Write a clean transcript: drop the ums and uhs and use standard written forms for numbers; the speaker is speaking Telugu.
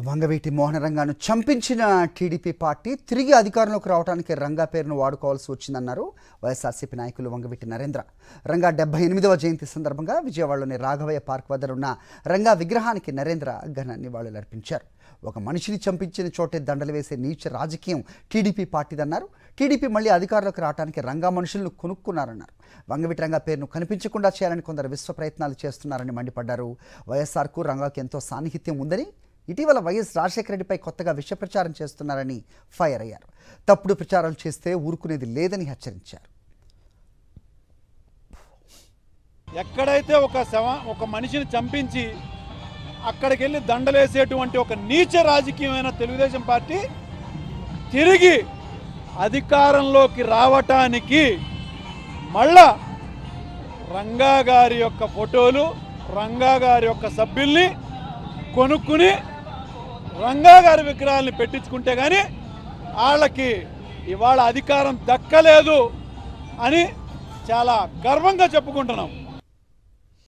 వంగవీటి మోహనరంగాను చంపించిన టీడీపీ పార్టీ తిరిగి అధికారంలోకి రావడానికి రంగా పేరును వాడుకోవాల్సి వచ్చిందన్నారు వైఎస్ఆర్సీపీ నాయకులు వంగవీటి నరేంద్ర. రంగా 78వ జయంతి సందర్భంగా విజయవాడలోని రాఘవయ్య పార్క్ వద్ద ఉన్న రంగా విగ్రహానికి నరేంద్ర ఘన నివాళులర్పించారు. ఒక మనిషిని చంపించిన చోటే దండలు వేసే నీచ రాజకీయం టీడీపీ పార్టీదన్నారు. టీడీపీ మళ్లీ అధికారంలోకి రావడానికి రంగా మనుషులను కొనుక్కున్నారన్నారు. వంగవీటి రంగా పేరును కనిపించకుండా చేయాలని కొందరు విశ్వ ప్రయత్నాలు చేస్తున్నారని మండిపడ్డారు. వైఎస్ఆర్కు రంగాకు ఎంతో సాన్నిహిత్యం ఉందని, ఇటీవల వైఎస్ రాజశేఖర రెడ్డిపై కొత్తగా విష ప్రచారం చేస్తున్నారని ఫైర్ అయ్యారు. తప్పుడు ప్రచారాలు చేస్తే ఊరుకునేది లేదని హెచ్చరించారు. ఎక్కడైతే ఒక మనిషిని చంపించి అక్కడికి వెళ్ళి దండలేసేటువంటి ఒక నీచ రాజకీయమైన తెలుగుదేశం పార్టీ తిరిగి అధికారంలోకి రావటానికి మళ్ళా రంగా గారి యొక్క ఫోటోలు, రంగా గారి యొక్క సభ్యుల్ని కొనుక్కుని రంగా గారి విగ్రహాలని పెట్టించుకుంటే కానీ వాళ్ళకి ఇవాళ అధికారం దక్కలేదు అని చాలా గర్వంగా చెప్పుకుంటున్నాం.